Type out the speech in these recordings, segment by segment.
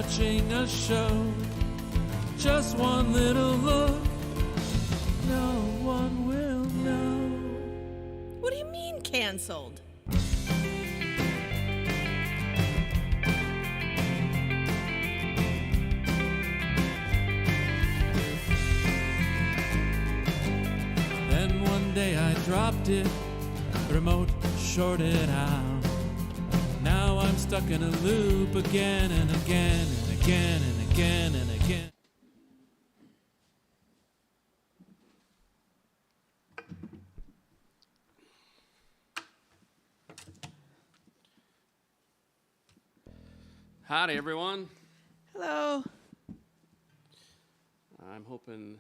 watching a show. Just one little look, no one will know. What do you mean canceled? Then one day I dropped it, remote shorted out. Now I'm stuck in a loop again and again and again and again and again. Howdy, everyone. Hello. I'm hoping...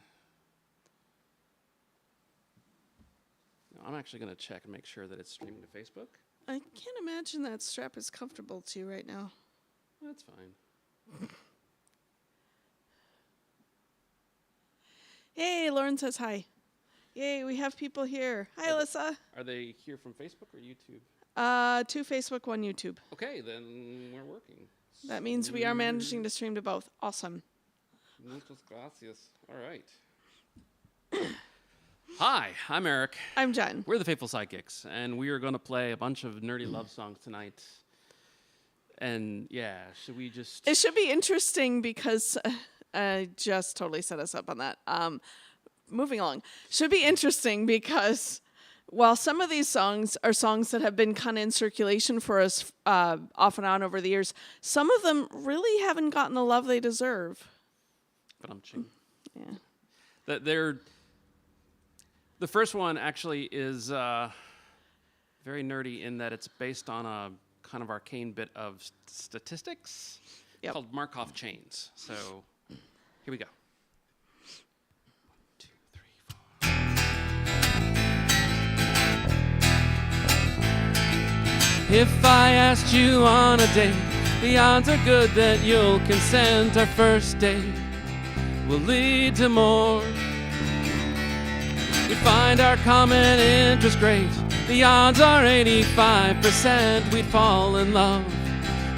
No, I'm actually going to check and make sure that it's streaming to Facebook. I can't imagine that strap is comfortable to you right now. That's fine. Hey, Lauren says hi. Yay, we have people here. Hi, Alyssa. Are they here from Facebook or YouTube? 2 Facebook, 1 YouTube. Okay, then we're working. That means we are managing to stream to both. Awesome. Muchas gracias. All right. Hi, I'm Eric. I'm Jen. We're the Faithful Sidekicks, and we are going to play a bunch of nerdy love songs tonight. And yeah, should we just... It should be interesting because I just totally set us up on that. Moving along. Should be interesting because while some of these songs are songs that have been kind of in circulation for us off and on over the years, some of them really haven't gotten the love they deserve. But I'm ching. Yeah. The first one actually is very nerdy in that it's based on a kind of arcane bit of statistics called Markov chains. So here we go. 1, 2, 3, 4. If I asked you on a date, the odds are good that you'll consent. Our first date will lead to more. We find our common interest great. The odds are 85% we'd fall in love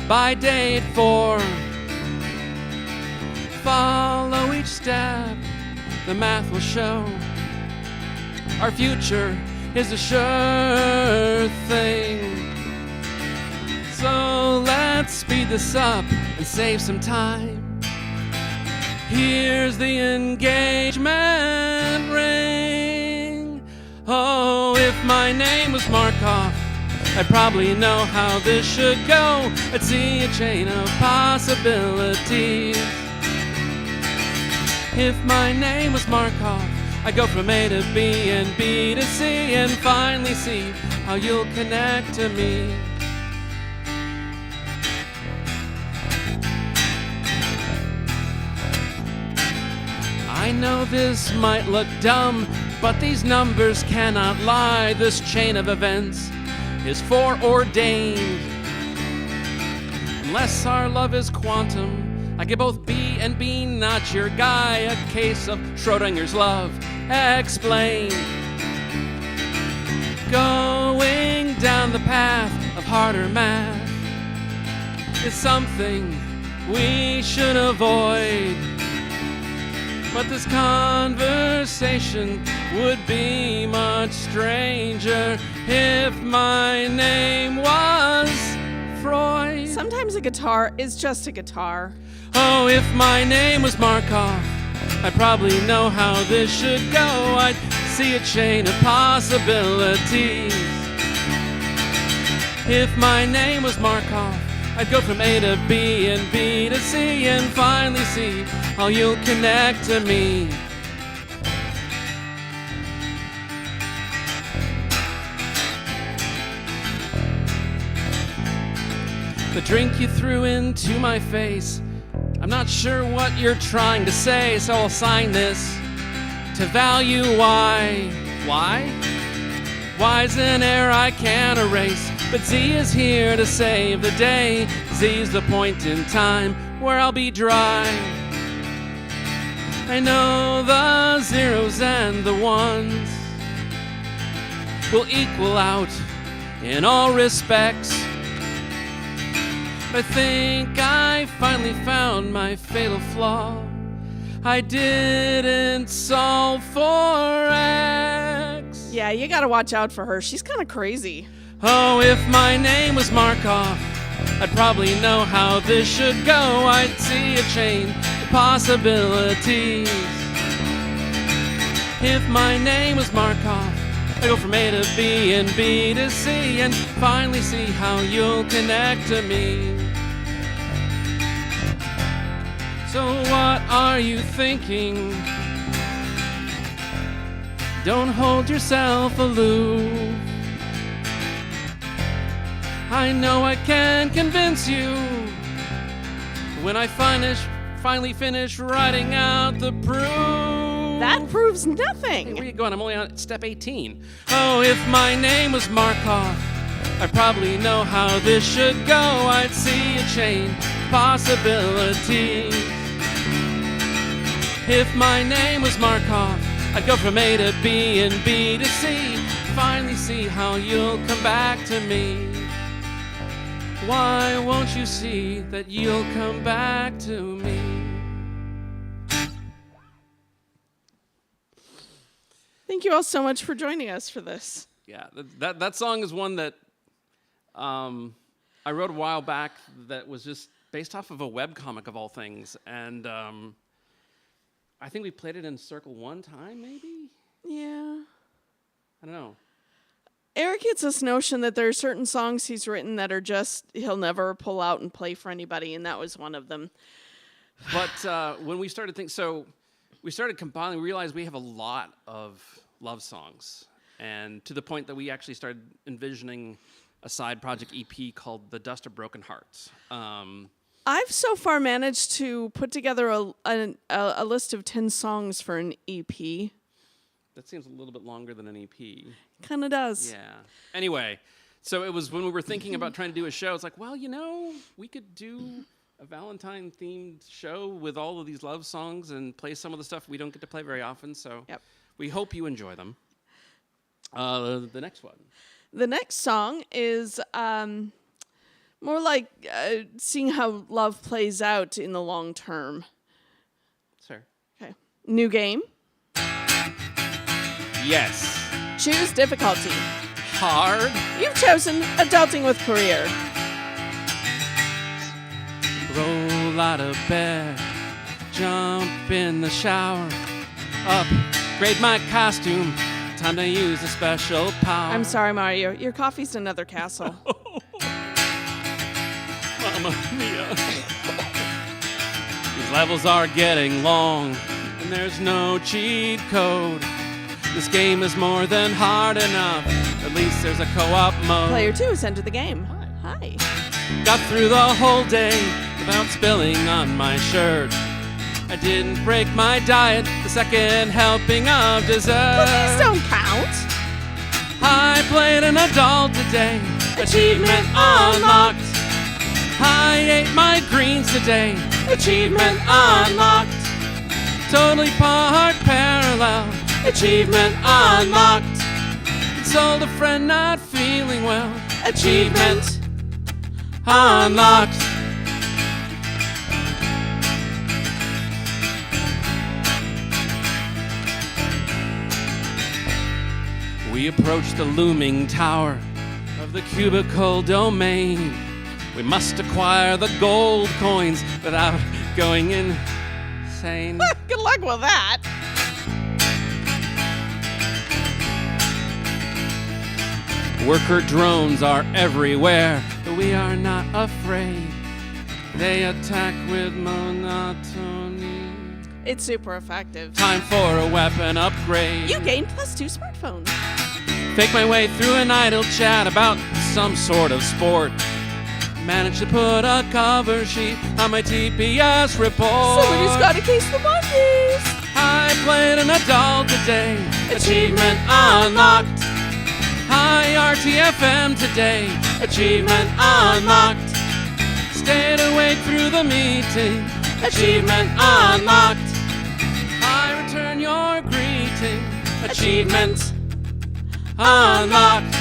by date 4. Follow each step, the math will show. Our future is a sure thing. So let's speed this up and save some time. Here's the engagement ring. Oh, if my name was Markov, I'd probably know how this should go. I'd see a chain of possibilities. If my name was Markov, I'd go from A to B and B to C and finally see how you'll connect to me. I know this might look dumb, but these numbers cannot lie. This chain of events is foreordained. Unless our love is quantum, I get both B and B, not your guy. A case of Schrodinger's love explained. Going down the path of harder math is something we should avoid. But this conversation would be much stranger if my name was Freud. Sometimes a guitar is just a guitar. Oh, if my name was Markov, I'd probably know how this should go. I'd see a chain of possibilities. If my name was Markov, I'd go from A to B and B to C and finally see how you'll connect to me. The drink you threw into my face, I'm not sure what you're trying to say, so I'll sign this to value Y. Why? Y's an error I can't erase, but Z is here to save the day. Z's the point in time where I'll be dry. I know the zeros and the ones will equal out in all respects. I think I finally found my fatal flaw. I didn't solve for X. Yeah, you gotta watch out for her. She's kind of crazy. Oh, if my name was Markov, I'd probably know how this should go. I'd see a chain of possibilities. If my name was Markov, I'd go from A to B and B to C and finally see how you'll connect to me. So what are you thinking? Don't hold yourself aloof. I know I can convince you when I finally finish writing out the proof. That proves Hey, nothing. where you going? I'm only on step 18. Oh, if my name was Markov, I'd probably know how this should go. I'd see a chain of possibilities. If my name was Markov, I'd go from A to B and B to C. Finally see how you'll come back to me. Why won't you see that you'll come back to me? Thank you all so much for joining us for this. Yeah, that song is one that I wrote a while back that was just based off of a webcomic of all things. And I think we played it in Circle one time, maybe? Yeah. I don't know. Eric gets this notion that there are certain songs he's written that are just, he'll never pull out and play for anybody, and that was one of them. But when we started we started compiling, we realized we have a lot of love songs. And to the point that we actually started envisioning a side project EP called The Dust of Broken Hearts. I've so far managed to put together a list of 10 songs for an EP. That seems a little bit longer than an EP. Kind of does. Yeah. Anyway, so it was when we were thinking about trying to do a show, it's like, well, we could do a Valentine-themed show with all of these love songs and play some of the stuff we don't get to play very often, so we hope you enjoy them. The next one. The next song is more like seeing how love plays out in the long term. Sir. Okay. New game. Yes. Choose difficulty. Hard. You've chosen adulting with career. Roll out of bed. Jump in the shower. Upgrade my costume. Time to use a special power. I'm sorry, Mario. Your coffee's another castle. Mamma mia. These levels are getting long, and there's no cheat code. This game is more than hard enough. At least there's a co-op mode. Player 2 has entered the game. Hi. Got through the whole day without spilling on my shirt. I didn't break my diet, the second helping of dessert. Cookies don't count. I played an adult today. Achievement unlocked. I ate my greens today. Achievement unlocked. Totally part parallel. Achievement unlocked. Consoled a friend not feeling well. Achievement unlocked. We approach the looming tower of the cubicle domain. We must acquire the gold coins without going insane. Good luck with that. Worker drones are everywhere, but we are not afraid. They attack with monotony. It's super effective. Time for a weapon upgrade. You gain +2 smartphones. Fake my way through an idle chat about some sort of sport. Managed to put a cover sheet on my TPS report. Somebody's got to case the monkeys. I played an adult today. Achievement unlocked. Hi RTFM today. Achievement unlocked. Stayed awake through the meeting. Achievement unlocked. I return your greeting. Achievement unlocked.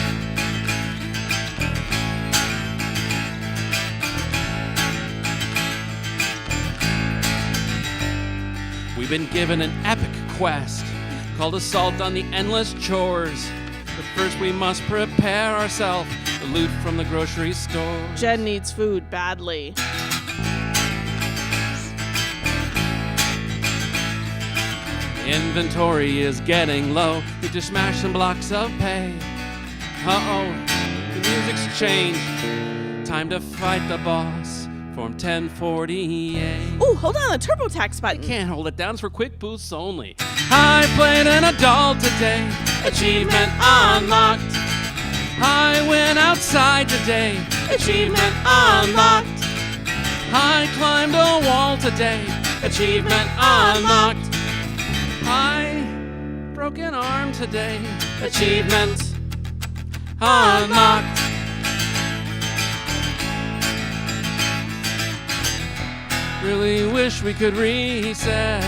We've been given an epic quest called Assault on the Endless Chores. But first we must prepare ourselves the loot from the grocery store. Jen needs food badly. Inventory is getting low. Need to smash some blocks of pay. The music's changed. Time to fight the boss. Form 1048. Oh, hold on, the TurboTax button. Can't hold it down, it's for quick boosts only. I played an adult today. Achievement unlocked. I went outside today. Achievement unlocked. I climbed a wall today. Achievement unlocked. I broke an arm today. Achievement unlocked. Really wish we could reset.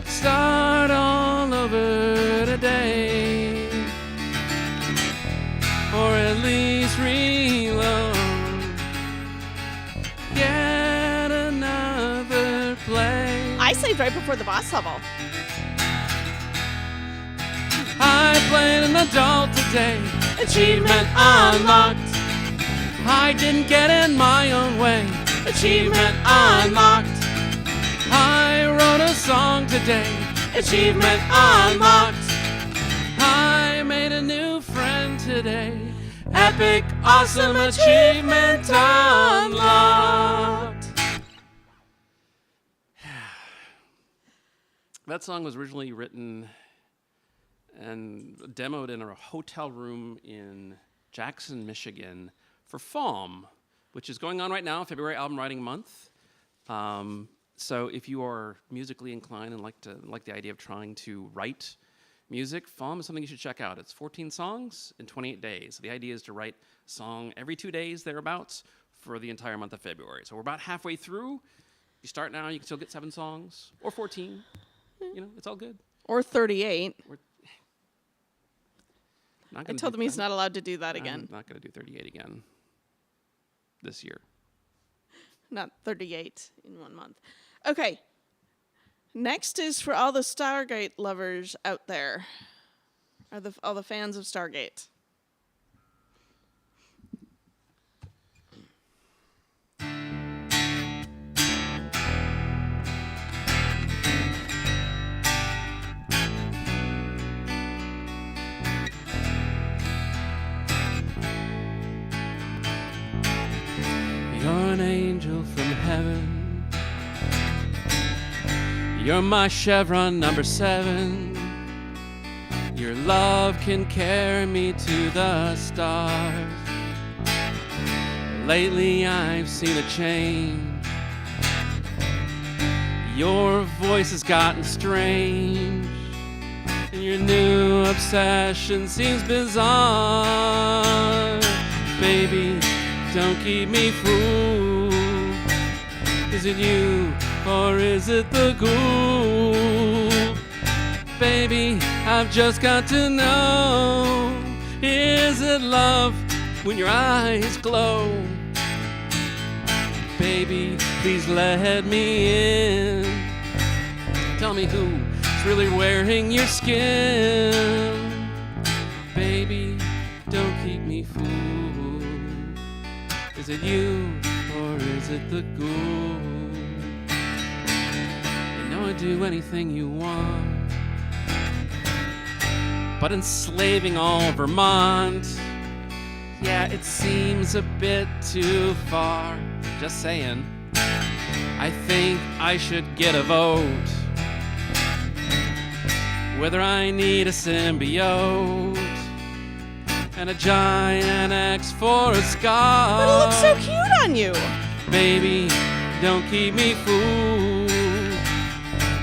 Start all over today. Or at least reload. Get another play. I saved right before the boss level. I played an adult today. Achievement unlocked. I didn't get in my own way. Achievement unlocked. I wrote a song today. Achievement unlocked. I made a new friend today. Epic, awesome achievement unlocked. That song was originally written and demoed in a hotel room in Jackson, Michigan for FALM, which is going on right now, February Album Writing Month. So if you are musically inclined and like the idea of trying to write music, FALM is something you should check out. It's 14 songs in 28 days. The idea is to write a song every 2 days, thereabouts, for the entire month of February. So we're about halfway through. If you start now, you can still get 7 songs, or 14. You know, it's all good. Or 38. I told him he's not allowed to do that again. I'm not going to do 38 again this year. Not 38 in 1 month. Okay. Next is for all the Stargate lovers out there. All the fans of Stargate. You're an angel from heaven. You're my chevron number 7. Your love can carry me to the stars. Lately I've seen a change. Your voice has gotten strange. And your new obsession seems bizarre. Baby, don't keep me fooled. Is it you or is it the ghoul? Baby, I've just got to know. Is it love when your eyes glow? Baby, please let me in. Tell me who's really wearing your skin. Baby, don't keep me fooled. Is it you or is it the ghoul? You know I'd do anything you want, but enslaving all Vermont, yeah, it seems a bit too far. Just saying, I think I should get a vote whether I need a symbiote and a giant X for a scar. But it looks so cute on you. Baby, don't keep me fooled.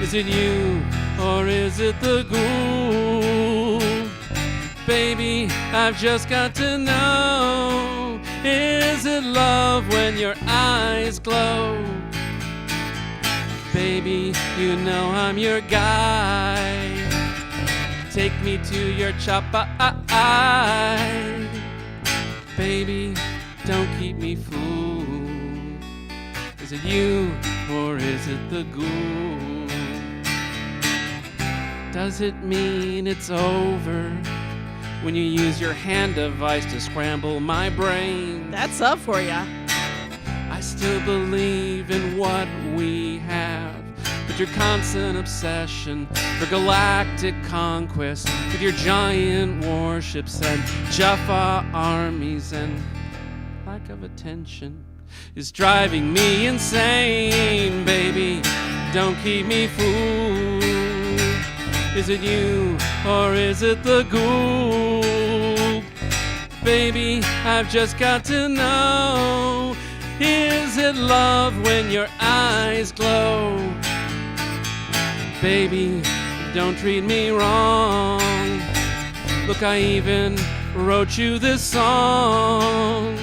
Is it you or is it the ghoul? Baby, I've just got to know. Is it love when your eyes glow? Baby, you know I'm your guy. Take me to your chopper. Baby, don't keep me fooled. Is it you or is it the ghoul? Does it mean it's over when you use your hand device to scramble my brain? That's up for ya. I still believe in what we have, but your constant obsession for galactic conquest with your giant warships and Jaffa armies and lack of attention is driving me insane. Baby, don't keep me fooled. Is it you or is it the ghoul? Baby, I've just got to know. Is it love when your eyes glow? Baby, don't treat me wrong. Look, I even wrote you this song.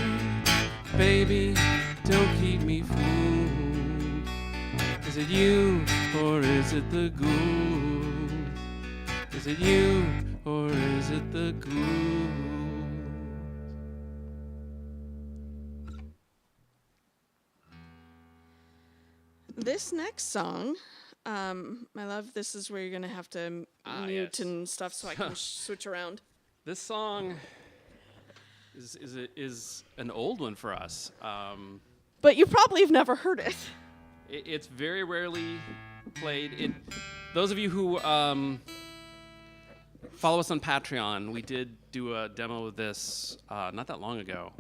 Baby, don't keep me fooled. Is it you or is it the ghoul? Is it you or is it the ghoul? This next song, my love, this is where you're going to have to mute yes. and stuff so I can switch around. This song is an old one for us. But you probably have never heard it. It's very rarely played. Those of you who follow us on Patreon, we did do a demo of this not that long ago.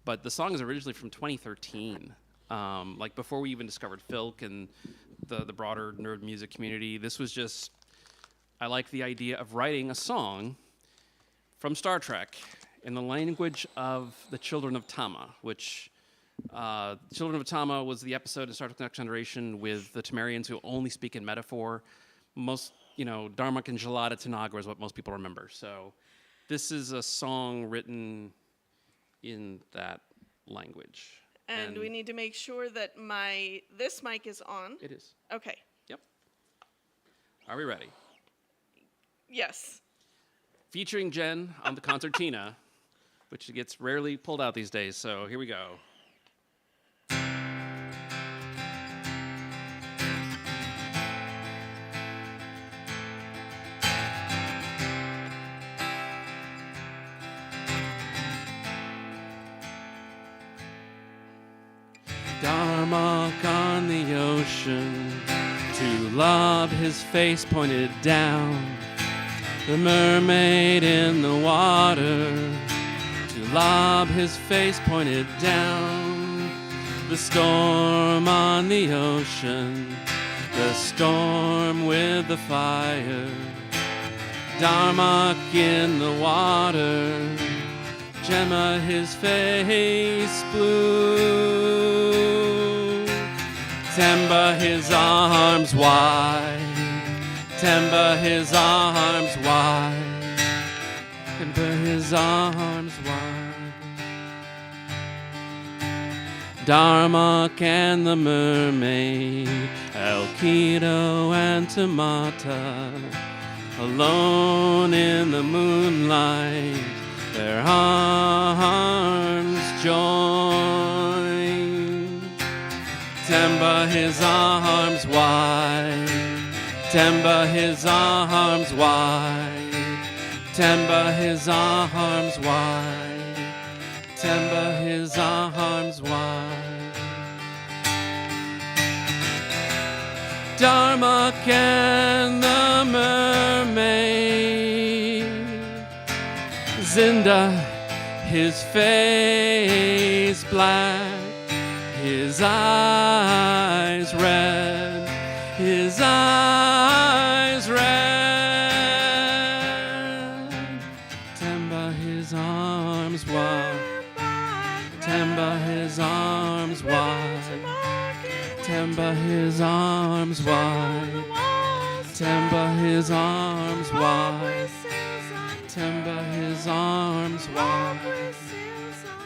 But the song is originally from 2013. Like before we even discovered Filk and the broader nerd music community. This was just, I like the idea of writing a song from Star Trek in the language of the Children of Tama, which Children of Tama was the episode in Star Trek Next Generation with the Temerians who only speak in metaphor. Most, Darmok and Jalada Tanagra is what most people remember. So this is a song written in that language. And we need to make sure that this mic is on. It is. Okay. Yep. Are we ready? Yes. Featuring Jen on the concertina, which gets rarely pulled out these days. So here we go. Darmok on the ocean, to lob his face pointed down. The mermaid in the water, to lob his face pointed down. The storm on the ocean, the storm with the fire. Darmok in the water, Gemma his face blue. Temba his arms wide, Temba his arms wide, Temba his arms wide. Darmok and the mermaid, Alkido and Tamata, alone in the moonlight, their arms join. Temba his arms wide, Temba his arms wide, Temba his arms wide, Temba his arms wide. Darmok and the mermaid, Zinda, his face black, his eyes red, his eyes red. Temba his arms wide, Temba his arms wide, Temba his arms wide, Temba his arms wide, Temba his arms wide,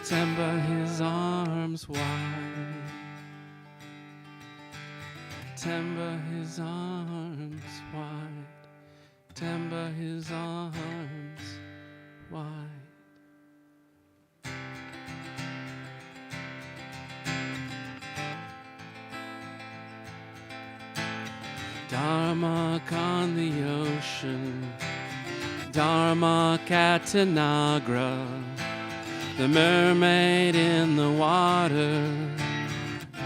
Temba his arms wide, Temba his arms wide, Temba his arms wide. Darmak on the ocean, Darmak at Tanagra, the mermaid in the water,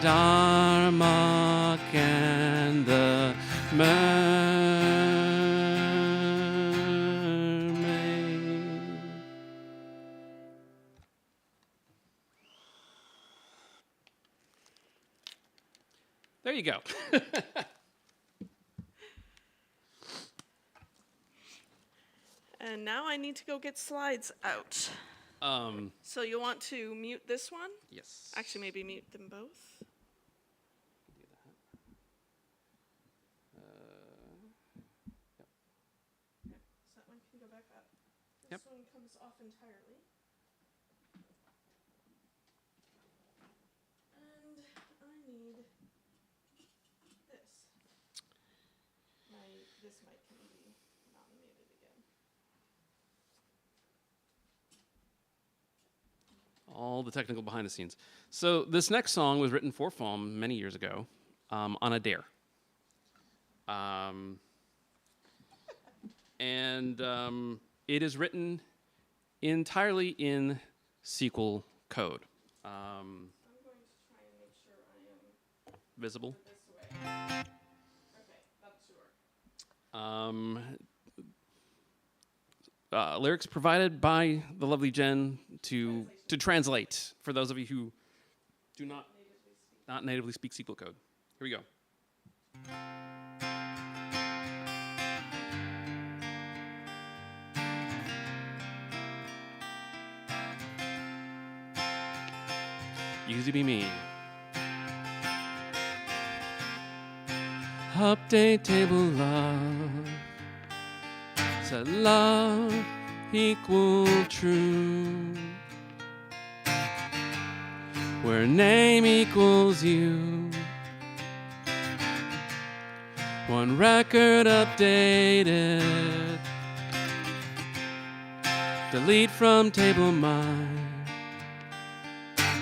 Darmak and the mermaid. There you go. And now I need to go get slides out. So you want to mute this one? Yes. Actually, maybe mute them both. Okay, so that one can go back up. This one comes off entirely. And I need this. This mic can be non-muted again. All the technical behind the scenes. So this next song was written for film many years ago on a dare. And it is written entirely in SQL code. I'm going to try and make sure I am Visible. this way. Okay, that should work. Lyrics provided by the lovely Jen to translate for those of you who do not natively speak SQL code. Here we go. Used to be me. Update table love. Said love equal true. Where name equals you. One record updated. Delete from table mine.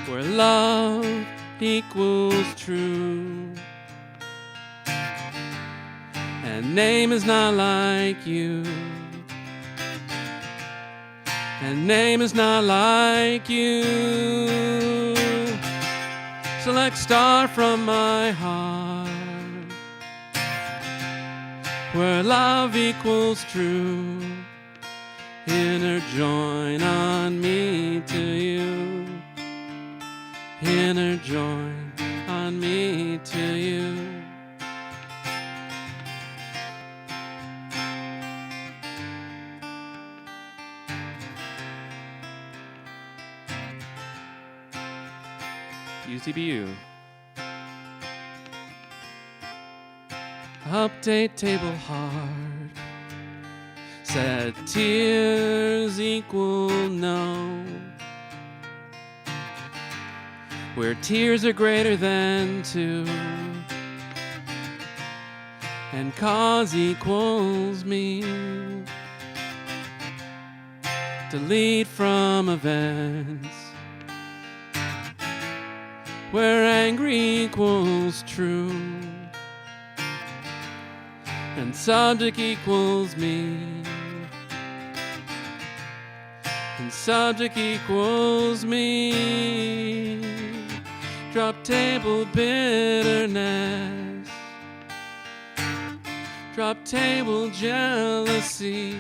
Where love equals true. And name is not like you. And name is not like you. Select star from my heart. Where love equals true. Inner join on me to you. Inner join on me to you. UTBU. Update table hard. Said tears equal no. Where tears are greater than two. And cause equals me. Delete from events. Where angry equals true. And subject equals me. And subject equals me. Drop table bitterness. Drop table jealousy.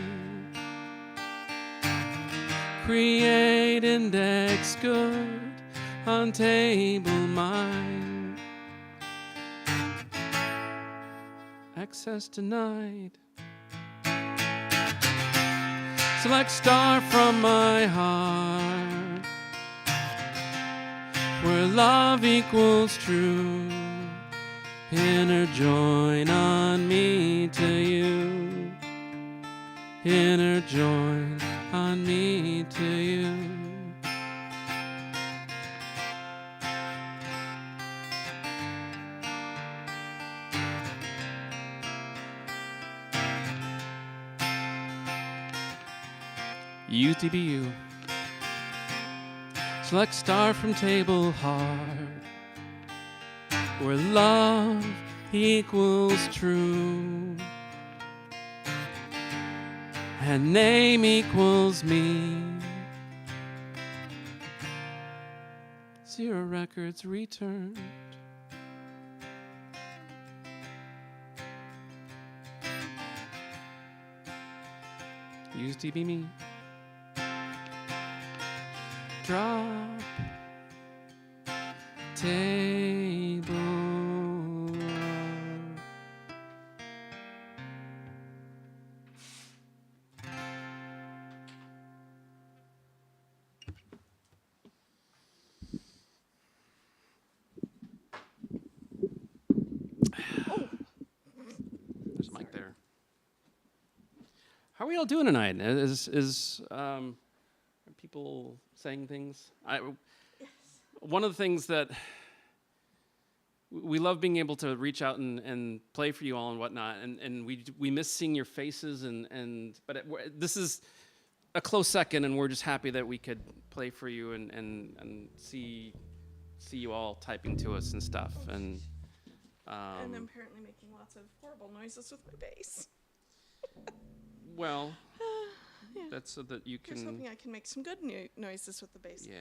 Create index good on table mine. Access denied. Select star from my heart. Where love equals true. Inner join on me to you. Inner join on me to you. UTBU. Select star from table hard. Where love equals true, and name equals me. 0 records returned. Used to be me. Drop table. There's a mic there. How are we all doing tonight? Are people saying things? One of the things that we love being able to reach out and play for you all and whatnot, and we miss seeing your faces, but this is a close second, and we're just happy that we could play for you and see you all typing to us and stuff. And I'm apparently making lots of horrible noises with my bass. Well, yeah. that's so that you can. Just hoping I can make some good noises with the bass. Yeah.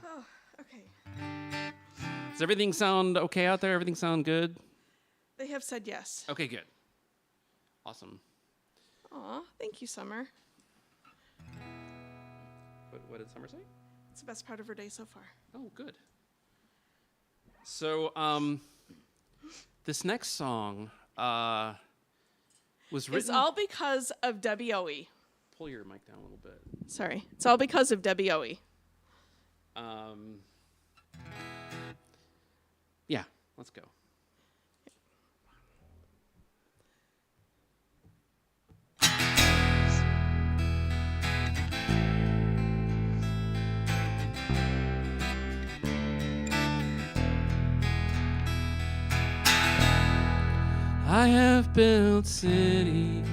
Oh, okay. Does everything sound okay out there? Everything sound good? They have said yes. Okay, good. Awesome. Aw, thank you, Summer. What did Summer say? It's the best part of her day so far. Oh, good. So, this next song was written. It's all because of Debbie Owie. Pull your mic down a little bit. Sorry. It's all because of Debbie Owie. Yeah, let's go. I have built cities,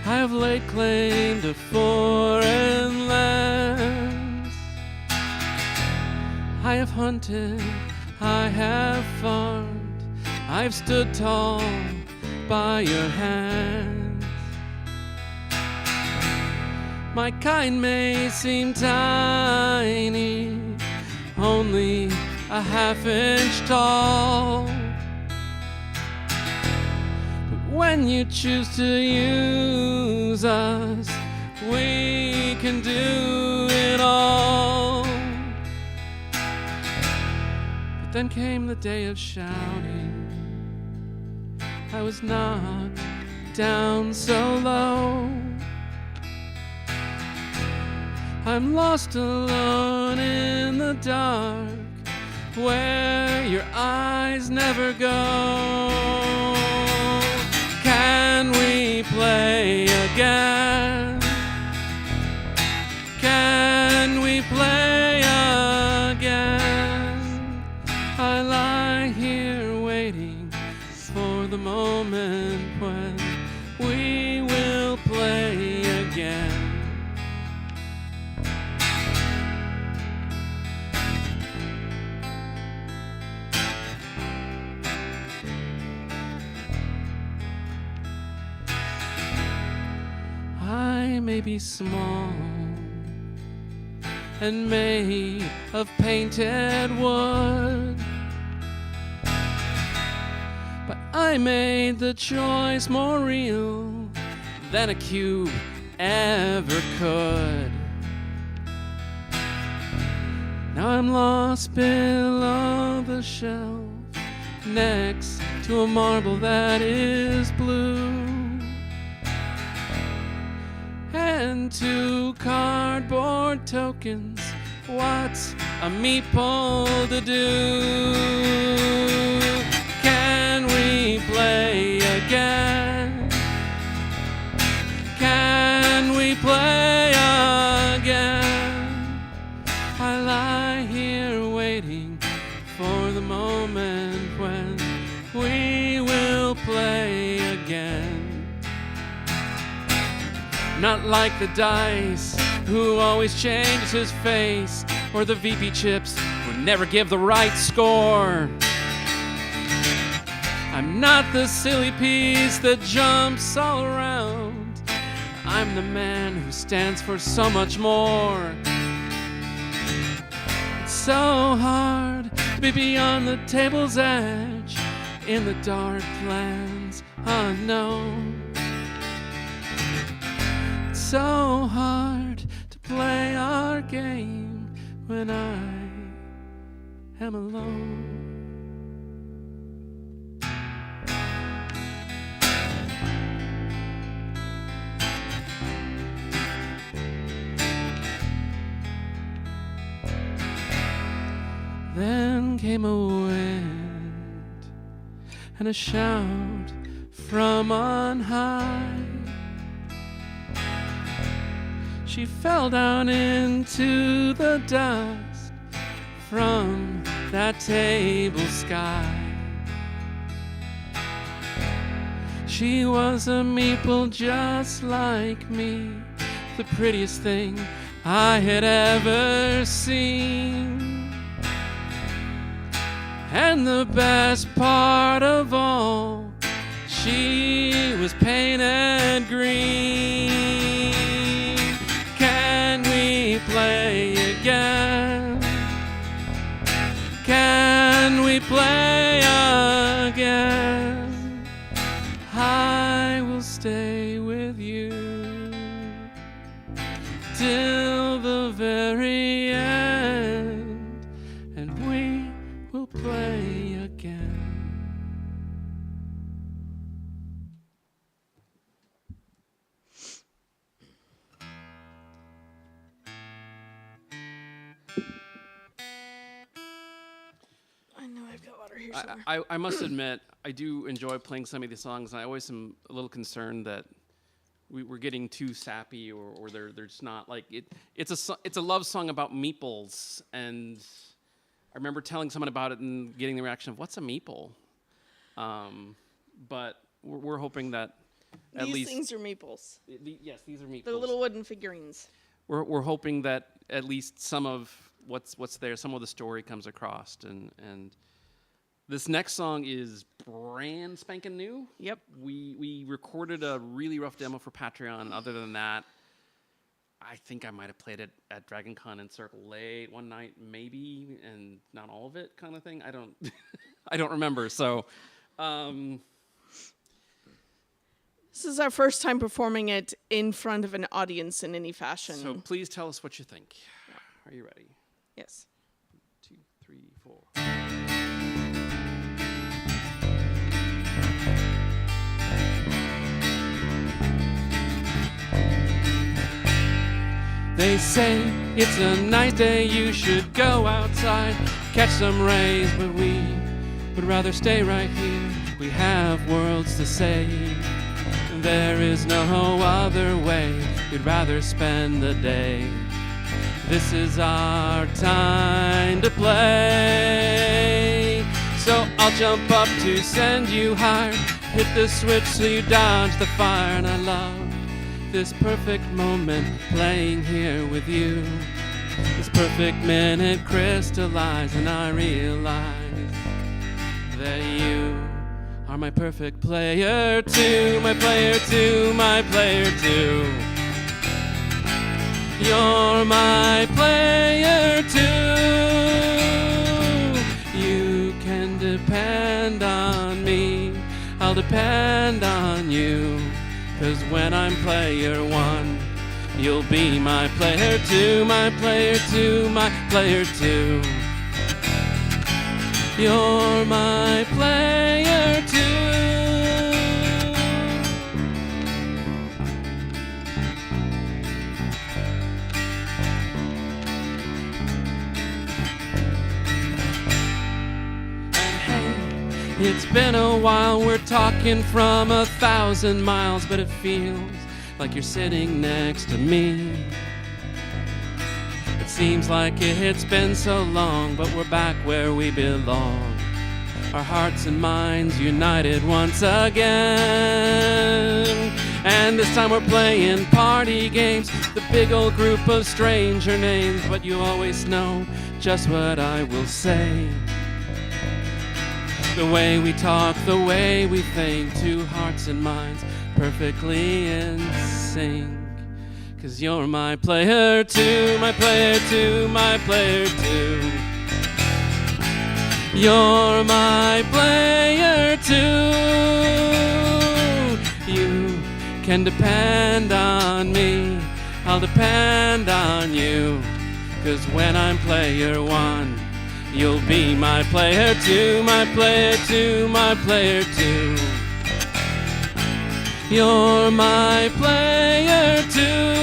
I have laid claim to foreign lands, I have hunted, I have farmed, I have stood tall by your hands. My kind may seem tiny, only a half-inch tall. When you choose to use us, we can do it all. But then came the day of shouting. I was knocked down so low. I'm lost alone in the dark, where your eyes never go. Can we play again? Can we play again? I lie here waiting for the moment when we will play again. I may be small and made of painted wood, but I made the choice more real than a cube ever could. Now I'm lost below the shelf, next to a marble that is blue, and 2 cardboard tokens. What's a meatball to do? Can we play again? Can we play again? I lie here waiting for the moment when we will play again. Not like the dice, who always changes his face, or the VP chips, who never give the right score. I'm not the silly piece that jumps all around. I'm the man who stands for so much more. It's so hard to be beyond the table's edge in the dark lands unknown. It's so hard to play our game when I am alone. Then came a wind and a shout from on high. She fell down into the dust from that table sky. She was a meeple just like me, the prettiest thing I had ever seen. And the best part of all, she was painted green. Can we play again? Can we play again? I will stay with you till the very end, and we will play again. I know I've got water here somewhere. I must admit, I do enjoy playing some of these songs, and I always am a little concerned that we're getting too sappy, or they're just not like it. It's a love song about meeples, and I remember telling someone about it and getting the reaction of, "What's a meeple?" But we're hoping that at These least things are meeples. Yes, these are meeples. They're little wooden figurines. We're hoping that at least some of what's there, some of the story comes across, and this next song is brand spanking new. Yep. We recorded a really rough demo for Patreon, and other than that, I think I might have played it at Dragon Con in Circle late one night, maybe, and not all of it, kind of thing. I don't, I don't remember. So, This is our first time performing it in front of an audience in any fashion. so please tell us what you think. Are you ready? Yes. 2, 3, 4. They say it's a nice day, you should go outside, catch some rays, but we would rather stay right here. We have worlds to say, there is no other way. We'd rather spend the day. This is our time to play. So I'll jump up to send you higher, hit the switch so you dodge the fire, and I love this perfect moment playing here with you. This perfect minute crystallized, and I realize that you are my perfect player too, my player too, my player too. You're my player too. You can depend on me, I'll depend on you. 'Cause when I'm player one, you'll be my player two, my player two, my player two. You're my player too. And hey, it's been a while, we're talking from 1,000 miles, but it feels like you're sitting next to me. It seems like it's been so long, but we're back where we belong. Our hearts and minds united once again. And this time we're playing party games, the big old group of stranger names. But you always know just what I will say. The way we talk, the way we think, two hearts and minds perfectly in sync. 'Cause you're my player too, my player too, my player too. You're my player too. You can depend on me, I'll depend on you. 'Cause when I'm player one, you'll be my player too, my player too, my player too. You're my player too.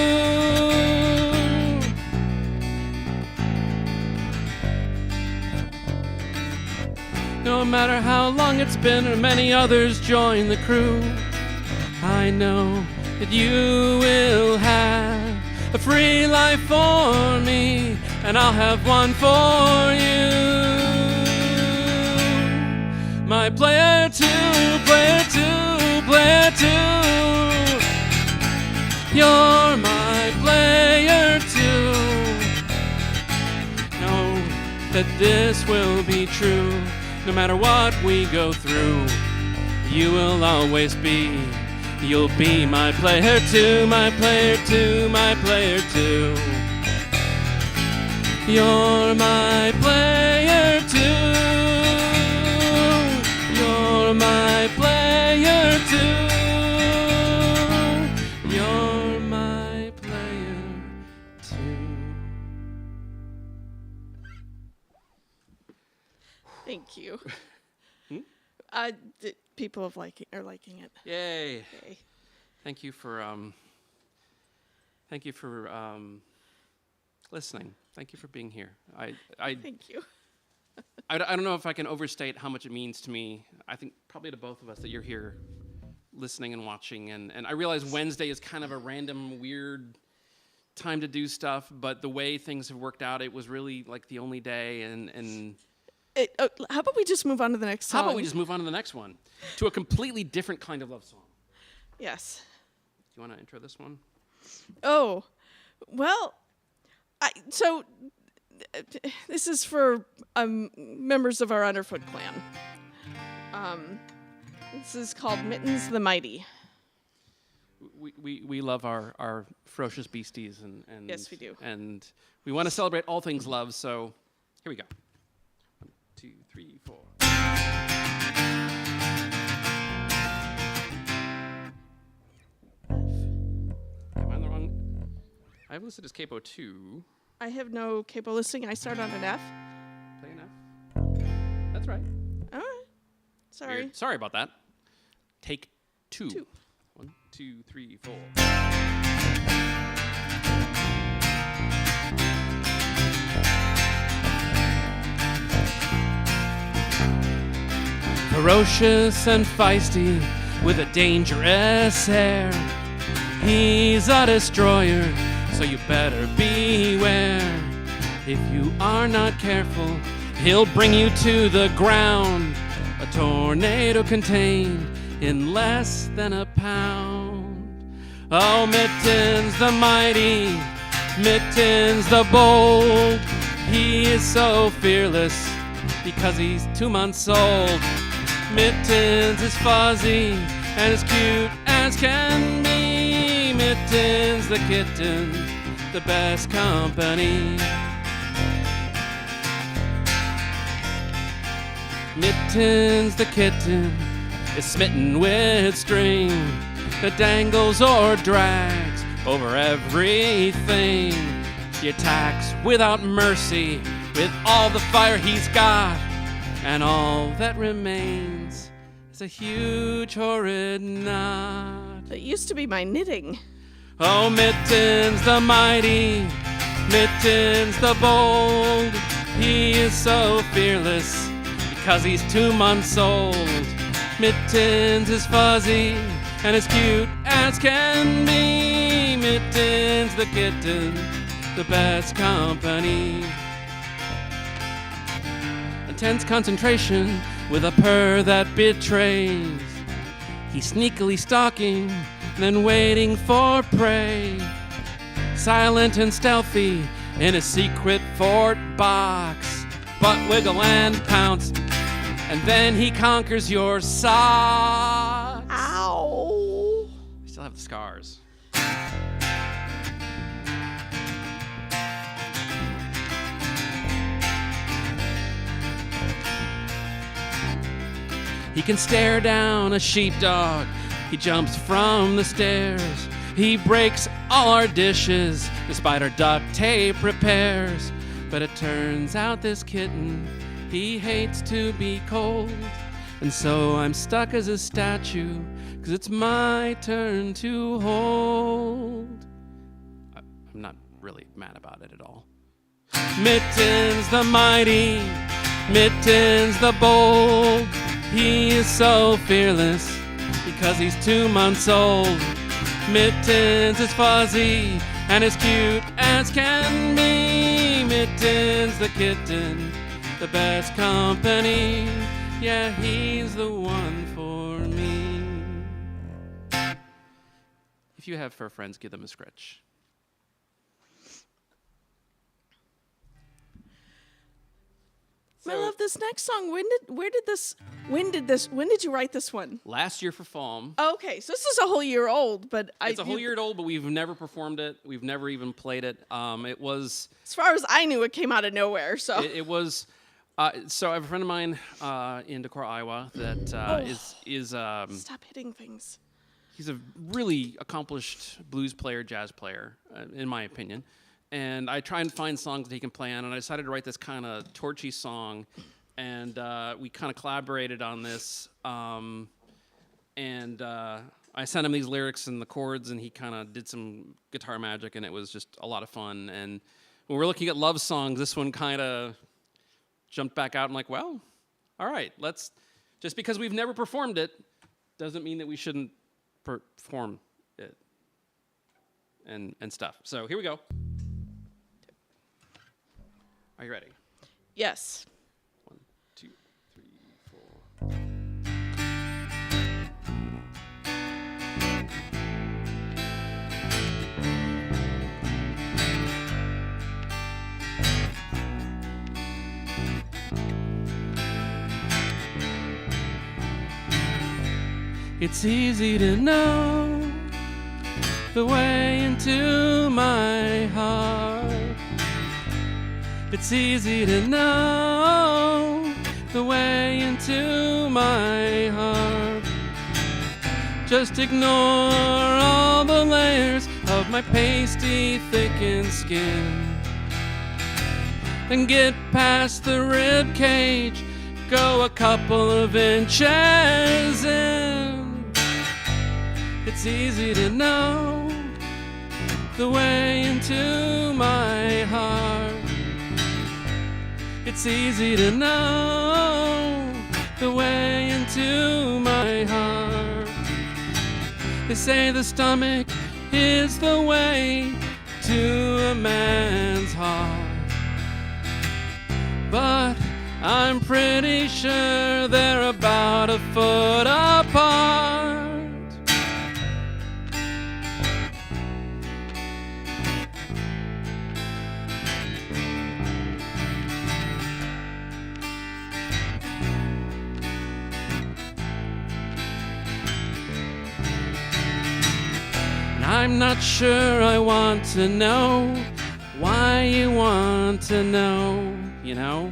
No matter how long it's been or many others join the crew, I know that you will have a free life for me, and I'll have one for you. My player two, player two, player two. You're my player too. Know that this will be true. No matter what we go through, you will always be. You'll be my player too, my player too, my player too. You're my player too. You're my player too. You're my player too. Thank you. People are liking it. Yay. Yay. Thank you for listening. Thank you for being here. Thank you. I don't know if I can overstate how much it means to me. I think probably to both of us that you're here listening and watching. And I realize Wednesday is kind of a random, weird time to do stuff, but the way things have worked out, it was really like the only day. And How about we just move on to the next song? how about we just move on to the next one? To a completely different kind of love song. Yes. Do you want to intro this one? Oh, well, this is for members of our Underfoot clan. This is called Mittens the Mighty. We love our ferocious beasties and Yes, we do. And we want to celebrate all things love, so here we go. 1, 2, 3, 4. Am I on the wrong? I have listed as capo 2. I have no capo listing. I start on an F. Play an F. That's right. All right. Sorry. Weird. Sorry about that. Take 2. 2. 1, 2, 3, 4. Ferocious and feisty with a dangerous air. He's a destroyer, so you better beware. If you are not careful, he'll bring you to the ground. A tornado contained in less than a pound. Oh, Mittens the mighty, Mittens the bold. He is so fearless because he's 2 months old. Mittens is fuzzy and as cute as can be. Mittens the kitten, the best company. Mittens the kitten is smitten with string that dangles or drags over everything. She attacks without mercy with all the fire he's got, and all that remains is a huge horrid knot. That used to be my knitting. Oh, Mittens the mighty, Mittens the bold. He is so fearless because he's 2 months old. Mittens is fuzzy and as cute as can be. Mittens the kitten, the best company. Intense concentration with a purr that betrays. He's sneakily stalking, then waiting for prey. Silent and stealthy in a secret fort box, but wiggle and pounce and then he conquers your socks. Ow. I still have the scars. He can stare down a sheepdog. He jumps from the stairs. He breaks all our dishes despite our duct tape repairs. But it turns out this kitten, he hates to be cold. And so I'm stuck as a statue, 'cause it's my turn to hold. I'm not really mad about it at all. Mittens the mighty, Mittens the bold. He is so fearless because he's 2 months old. Mittens is fuzzy and as cute as can be. Mittens the kitten, the best company. Yeah, he's the one for me. If you have fur friends, give them a scratch. I love this next song. When did you write this one? Last year for FOAM. Okay, so this is a whole year old, but It's a whole year old, but we've never performed it. We've never even played it. It was, as far as I knew, it came out of nowhere. So it was. So I have a friend of mine in Decorah, Iowa, that is stop hitting things. he's a really accomplished blues player, jazz player, in my opinion. And I try and find songs that he can play on, and I decided to write this kind of torchy song, and we kind of collaborated on this. I sent him these lyrics and the chords, and he kind of did some guitar magic, and it was just a lot of fun. And when we're looking at love songs, this one kind of jumped back out. I'm like, well, all right, let's, just because we've never performed it doesn't mean that we shouldn't perform it and stuff. So here we go. Are you ready? Yes. 1, 2, 3, 4. It's easy to know the way into my heart. It's easy to know the way into my heart. Just ignore all the layers of my pasty, thickened skin. Then get past the rib cage, go a couple of inches in. It's easy to know the way into my heart. It's easy to know the way into my heart. They say the stomach is the way to a man's heart, but I'm pretty sure they're about a foot apart. I'm not sure I want to know why you want to know, you know?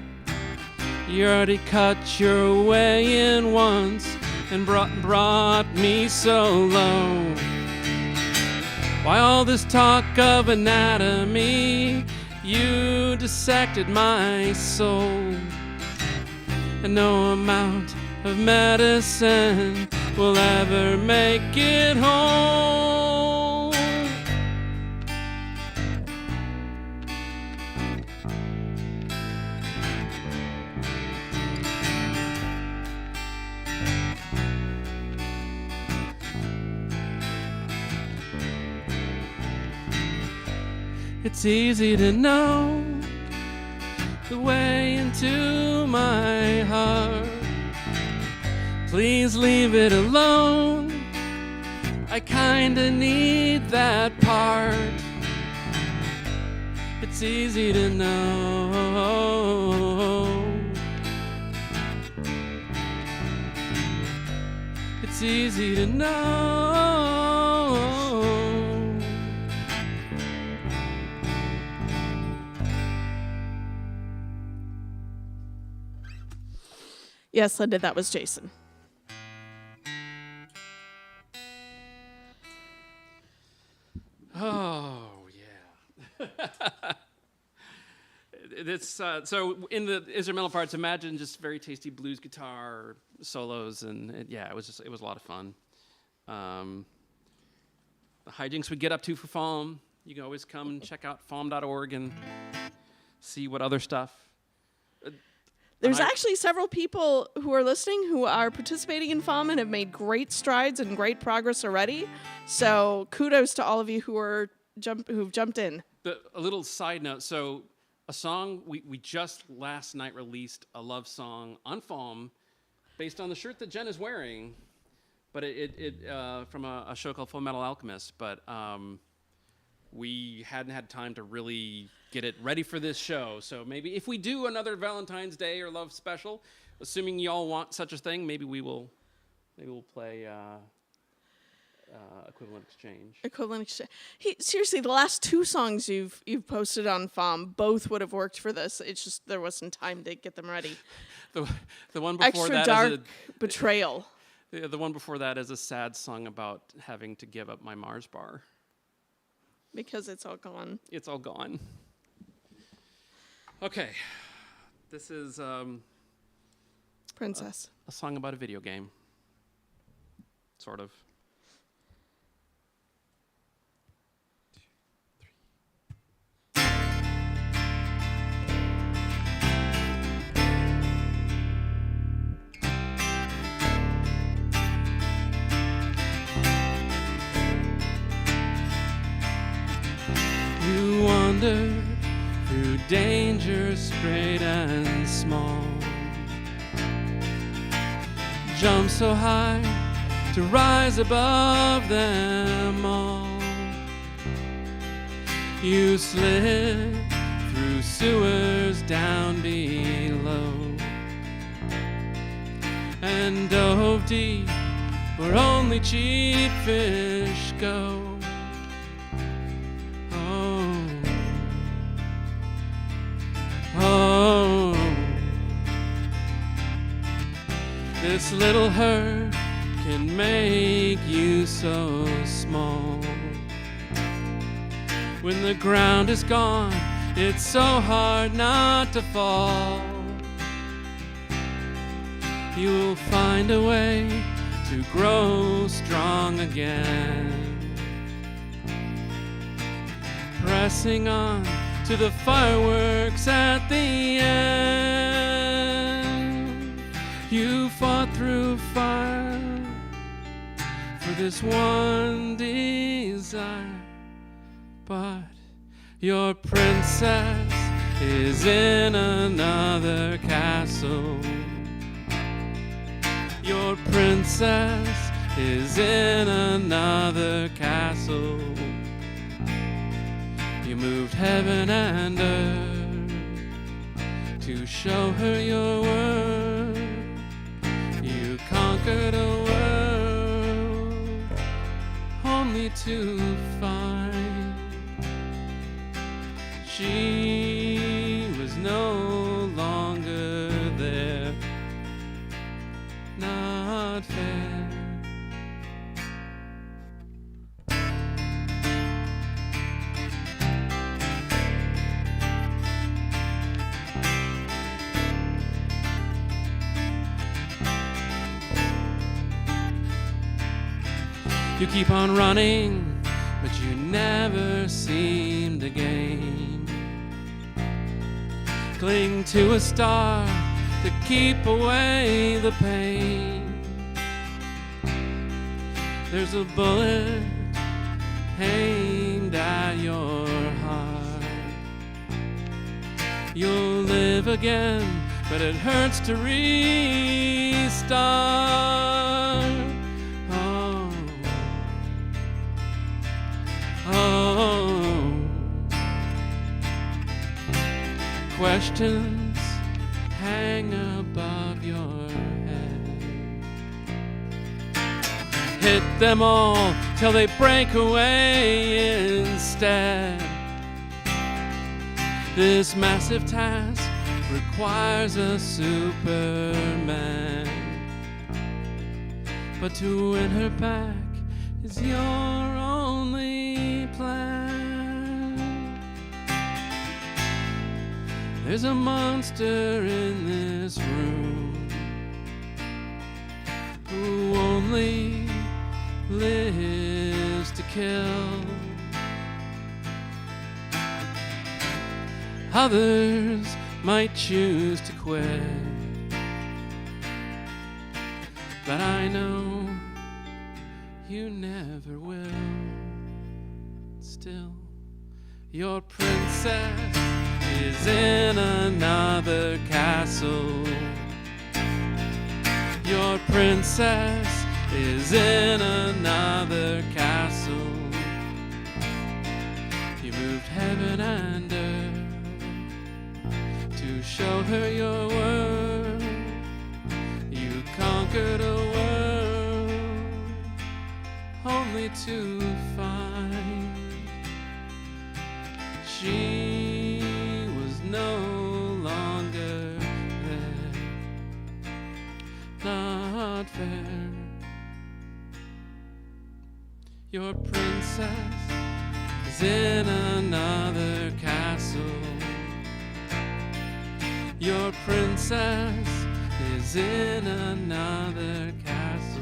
You already cut your way in once and brought me so low. Why all this talk of anatomy? You dissected my soul. And no amount of medicine will ever make it whole. It's easy to know the way into my heart. Please leave it alone. I kinda need that part. It's easy to know it's easy to know. Yes, Linda, that was Jason. Oh, yeah. It's so in the instrumental parts, imagine just very tasty blues guitar solos, and it was a lot of fun. The hijinks we get up to for FOM, you can always come and check out FOM.org and see what other stuff. There's actually several people who are listening who are participating in FOM and have made great strides and great progress already. So kudos to all of you who've jumped in. A little side note, so a song, we just last night released a love song on FOM based on the shirt that Jen is wearing, but it from a show called Full Metal Alchemist, but we hadn't had time to really get it ready for this show. So maybe if we do another Valentine's Day or love special, assuming y'all want such a thing, maybe we'll play Equivalent Exchange. Equivalent Exchange. Seriously, the last two songs you've posted on FOM both would have worked for this. It's just there wasn't time to get them ready. The one before Extra that Dark is Betrayal. The one before that is a sad song about having to give up my Mars bar. Because it's all gone. It's all gone. Okay. This is Princess. a song about a video game. Sort of. You wandered through dangers great and small. Jump so high to rise above them all. You slid through sewers down below and dove deep where only cheap fish go. Oh, this little hurt can make you so small. When the ground is gone, it's so hard not to fall. You'll find a way to grow strong again, pressing on to the fireworks at the end. You fought through fire for this one desire, but your princess is in another castle. Your princess is in another castle. You moved heaven and earth to show her your worth. You conquered a world only to find she was no longer there. Not fair. You keep on running, but you never seem to gain. Cling to a star to keep away the pain. There's a bullet aimed at your heart. You'll live again, but it hurts to restart. Oh, questions hang above your head. hit them all till they break away instead. This massive task requires a Superman, but to win her back is your only plan. There's a monster in this room who only lives to kill. Others might choose to quit, but I know you never will. Still, your princess is in another castle. Your princess is in another castle. You moved heaven and earth to show her your worth. You conquered a world only to find she was no longer there. Not fair. Your princess is in another castle. Your princess is in another castle.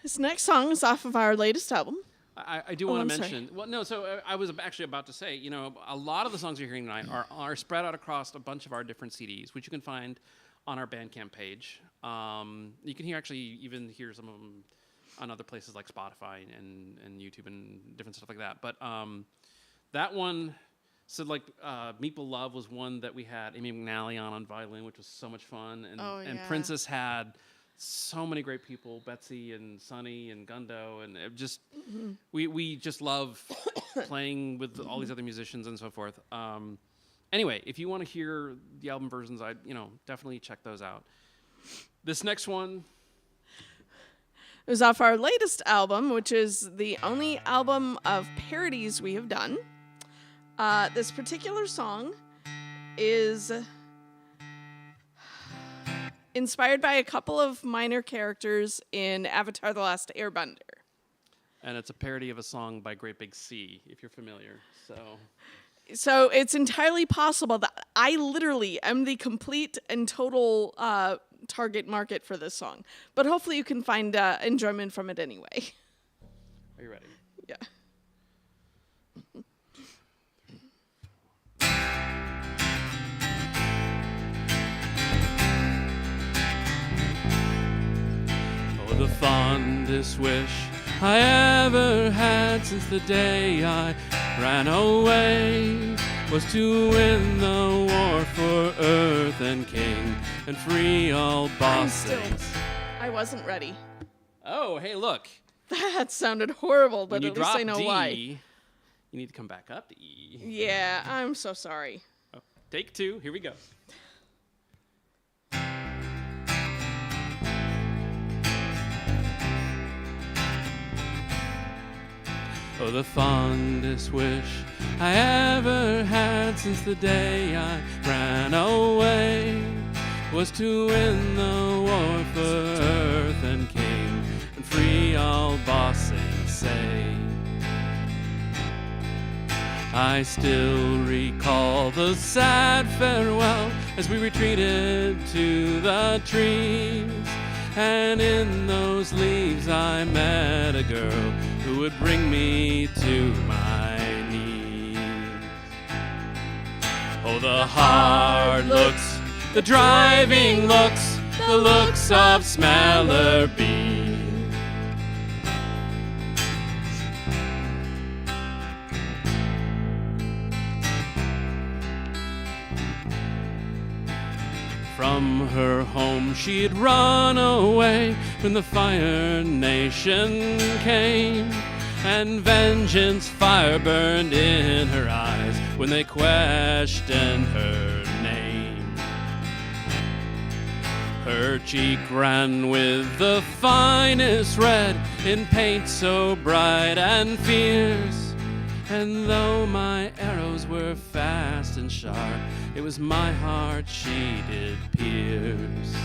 This next song is off of our latest album. I do want to mention. Well, no. So I was actually about to say, a lot of the songs you're hearing tonight are spread out across a bunch of our different CDs, which you can find on our Bandcamp page. You can even hear some of them on other places like Spotify and YouTube and different stuff like that. But that one, so like Meeple Love was one that we had Amy McNally on violin, which was so much fun, and Princess had so many great people, Betsy and Sonny and Gundo, and it just we just love playing with all these other musicians and so forth. Anyway, if you want to hear the album versions, I'd definitely check those out. This next one, it was off our latest album, which is the only album of parodies we have done. This particular song is inspired by a couple of minor characters in Avatar: The Last Airbender. And it's a parody of a song by Great Big Sea, if you're familiar. So it's entirely possible that I literally am the complete and total target market for this song. But hopefully you can find enjoyment from it anyway. Are you ready? Yeah. Oh, the fondest wish I ever had since the day I ran away was to win the war for Earth and King and free all bosses. I wasn't ready. Oh, hey, look. That sounded horrible, but at least I know D, why. You need to come back up to E. Yeah, I'm so sorry. Oh, take two. Here we go. Oh, the fondest wish I ever had since the day I ran away was to win the war for Earth and King and free all Bossing Say. I still recall the sad farewell as we retreated to the trees, and in those leaves I met a girl who would bring me to my knees. Oh, the hard looks, the driving looks, the looks of Smeller Bee. From her home she'd run away when the Fire Nation came, and vengeance fire burned in her eyes when they questioned her name. Her cheek ran with the finest red in paint so bright and fierce, and though my arrows were fast and sharp, it was my heart she did pierce.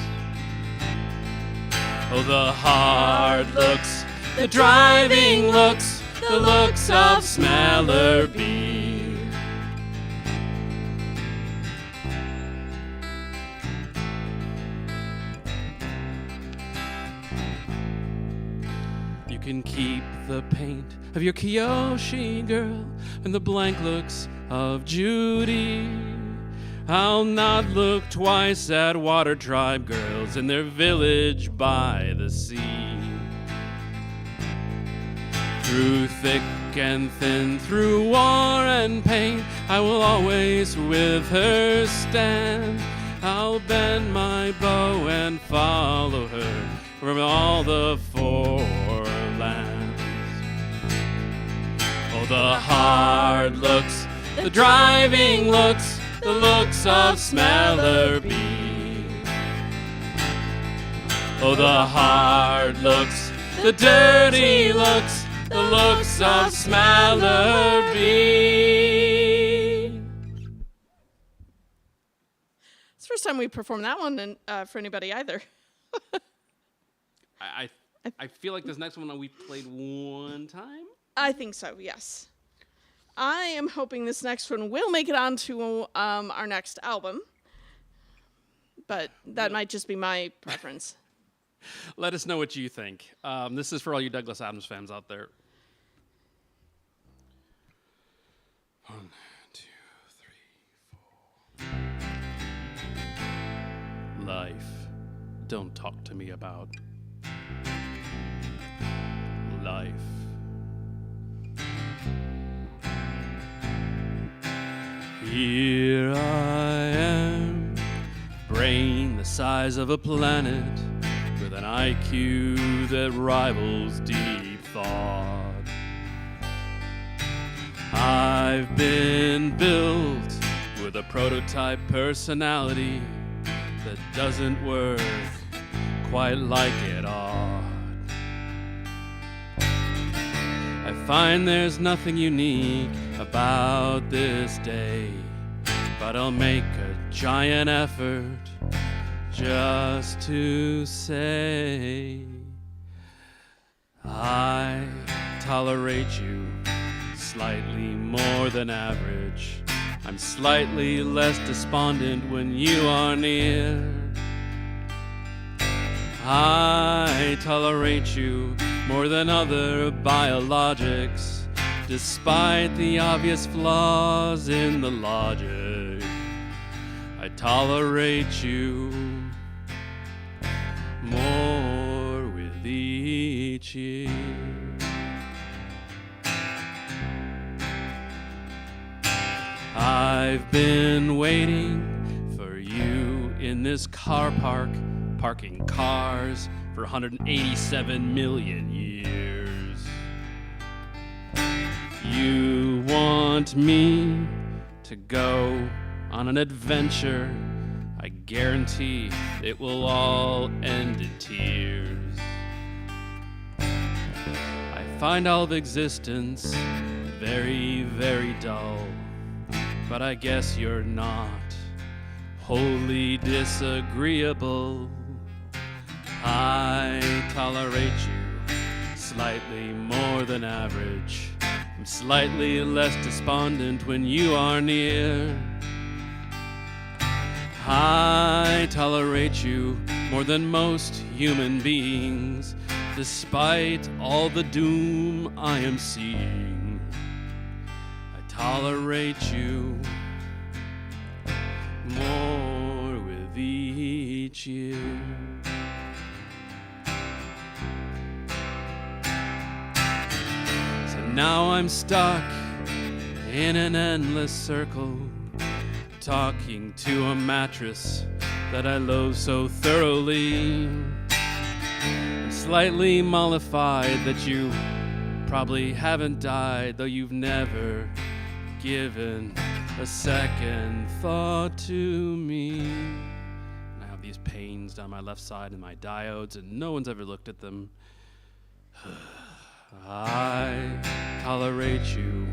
Oh, the hard looks, the driving looks, the looks of Smellerby. You can keep the paint of your Kyoshi girl and the blank looks of Judy. I'll not look twice at water tribe girls in their village by the sea. Through thick and thin, through war and pain, I will always with her stand. I'll bend my bow and follow her from all the four lands. Oh, the hard looks, the driving looks, the looks of Smellerby. Oh, the hard looks, the dirty looks, the looks of Smellerby. It's the first time we performed that one for anybody either. I feel like this next one we played one time. I think so, yes. I am hoping this next one will make it onto our next album, but that might just be my preference. Let us know what you think. This is for all you Douglas Adams fans out there. 1, 2, 3, 4. Life, don't talk to me about life. Here I am, brain the size of a planet, with an IQ that rivals deep thought. I've been built with a prototype personality that doesn't work quite like it ought. I find there's nothing unique about this day, but I'll make a giant effort just to say I tolerate you slightly more than average. I'm slightly less despondent when you are near. I tolerate you more than other biologics, despite the obvious flaws in the logic. I tolerate you more with each year. I've been waiting for you in this car park, parking cars for 187 million years. You want me to go on an adventure. I guarantee it will all end in tears. I find all of existence very, very dull, but I guess you're not wholly disagreeable. I tolerate you slightly more than average. I'm slightly less despondent when you are near. I tolerate you more than most human beings, despite all the doom I am seeing. I tolerate you more with each year. So now I'm stuck in an endless circle, talking to a mattress that I loathe so thoroughly. I'm slightly mollified that you probably haven't died, though you've never given a second thought to me. And I have these pains down my left side and my diodes, and no one's ever looked at them. I tolerate you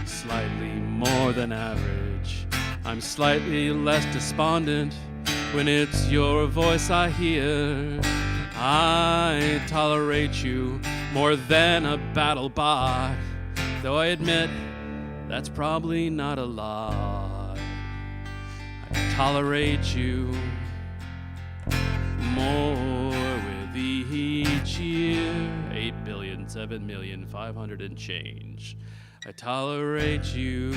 slightly more than average. I'm slightly less despondent when it's your voice I hear. I tolerate you more than a battle bot, though I admit that's probably not a lot. I tolerate you more with each year. 8,007,500,000 and change. I tolerate you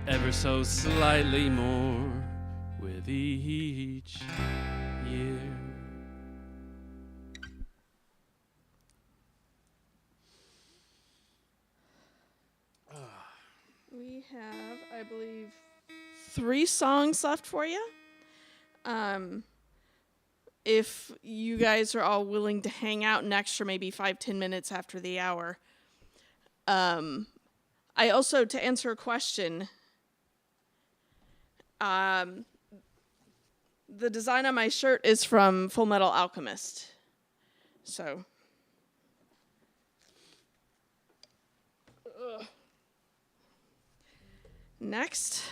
ever so slightly more with each year. We have, I believe, 3 songs left for you. If you guys are all willing to hang out an extra maybe 5-10 minutes after the hour. I also, to answer a question, the design on my shirt is from Full Metal Alchemist. So. Next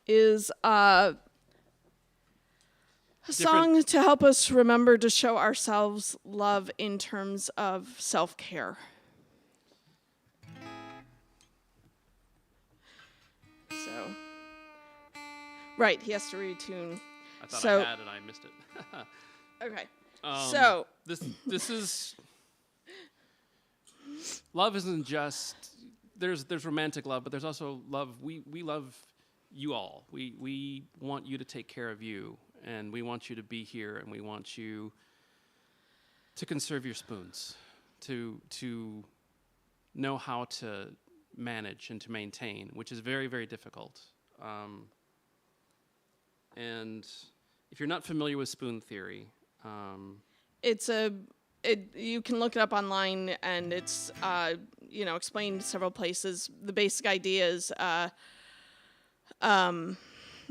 is a song to help us remember to show ourselves love in terms of self-care. So, right, he has to retune. I thought I had and I missed it. Okay, so this is love. Isn't just there's romantic love, but there's also love. We love you all. We want you to take care of you, and we want you to be here, and we want you to conserve your spoons, to know how to manage and to maintain, which is very, very difficult. And if you're not familiar with spoon theory, you can look it up online, and it's explained several places. The basic idea is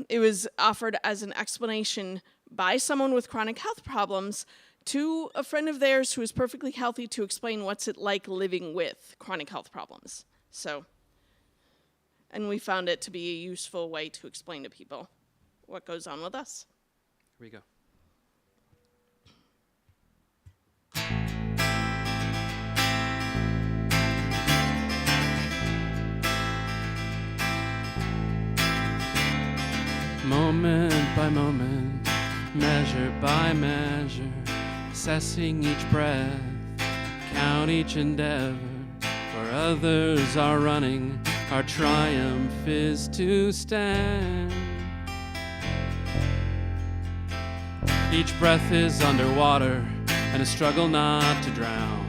it was offered as an explanation by someone with chronic health problems to a friend of theirs who is perfectly healthy to explain what's it like living with chronic health problems. So, and we found it to be a useful way to explain to people what goes on with us. Here we go. Moment by moment, measure by measure, assessing each breath, count each endeavor. Where others are running, our triumph is to stand. Each breath is underwater, and a struggle not to drown.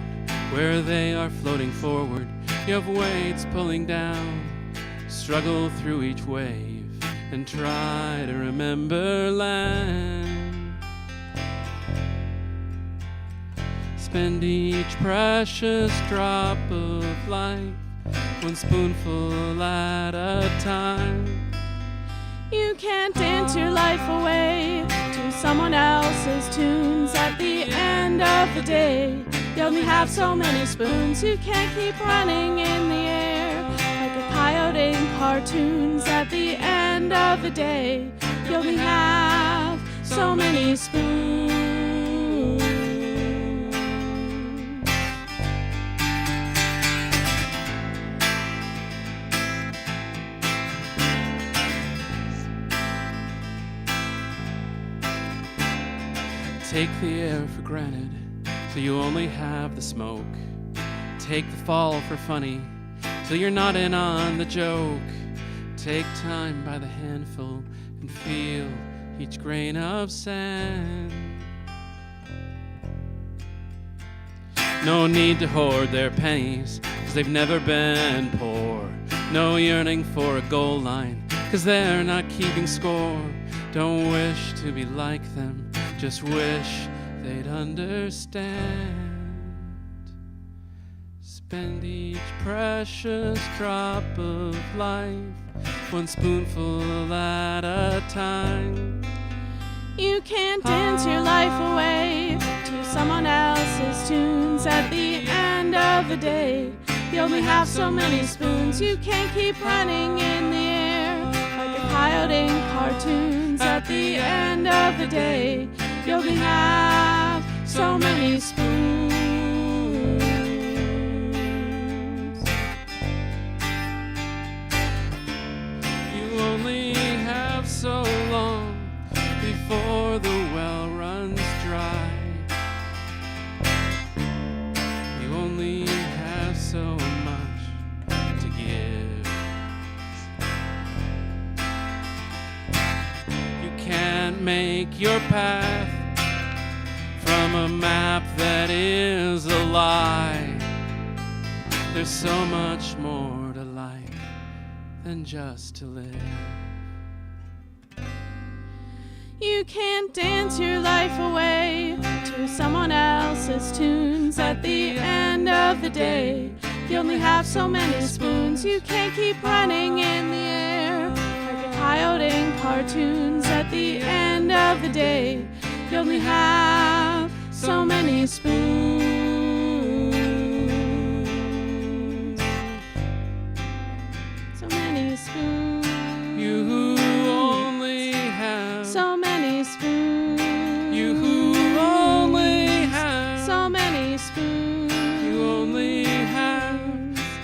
Where they are floating forward, you have weights pulling down. Struggle through each wave, and try to remember land. Spend each precious drop of life, one spoonful at a time. You can't dance your life away to someone else's tunes. At the end of the day, you only have so many spoons. You can't keep running in the air like a coyote in cartoons. At the end of the day, you only have so many spoons. Take the air for granted, so you only have the smoke. Take the fall for funny, till you're not in on the joke. Take time by the handful and feel each grain of sand. No need to hoard their pennies, 'cause they've never been poor. No yearning for a goal line, 'cause they're not keeping score. Don't wish to be like them, just wish they'd understand. Spend each precious drop of life, one spoonful at a time. You can't dance your life away to someone else's tunes. At the end of the day, you only have so many spoons. You can't keep running in the air like a coyote in cartoons. At the end of the day, you only have so many spoons. You only have so long before the well runs dry. You only have so much to give. You can't make your path from a map that is a lie. There's so much more to life than just to live. You can't dance your life away to someone else's tunes. At the end of the day, you only have so many spoons. You can't keep running in the air like a coyote in cartoons. At the end of the day, you only have so many spoons. So many spoons. You only have So many spoons. You only have So many spoons. You only have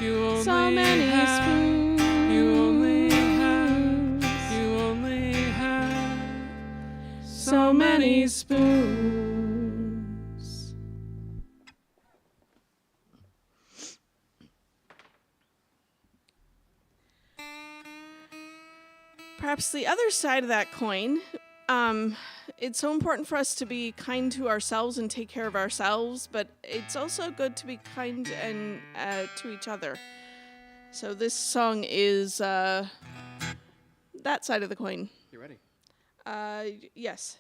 You only So many have spoons. You only have You only have So many spoons. Perhaps the other side of that coin, it's so important for us to be kind to ourselves and take care of ourselves, but it's also good to be kind and to each other. So this song is that side of the coin. You ready? Yes.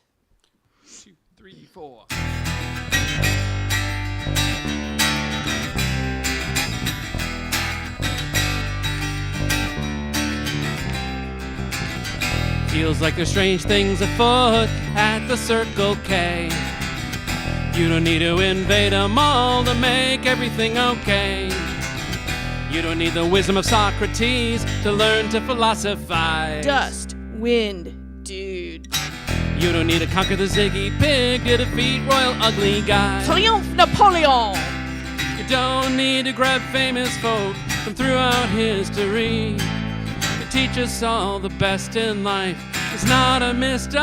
2, 3, 4. Feels like there's strange things afoot at the Circle K. You don't need to invade them all to make everything okay. You don't need the wisdom of Socrates to learn to philosophize. Dust, wind, dude. You don't need to conquer the Ziggy Pig to defeat Royal Ugly Guy. Triomphe Napoleon! You don't need to grab famous folk from throughout history to teach us all the best in life. It's not a mystery.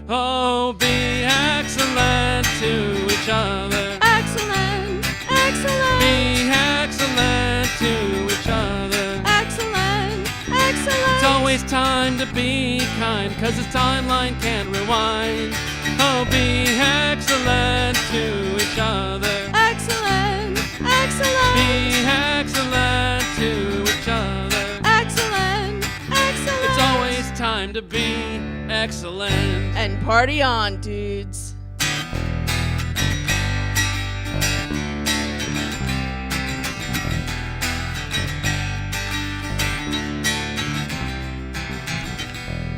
Oh, be excellent to each other. Excellent, excellent, Be excellent to each other. excellent, excellent. It's always time to be kind, 'cause this timeline can't rewind. Oh, be excellent to each other. Excellent, excellent, Be excellent to each other. excellent, excellent. It's always time to be excellent. And party on, dudes.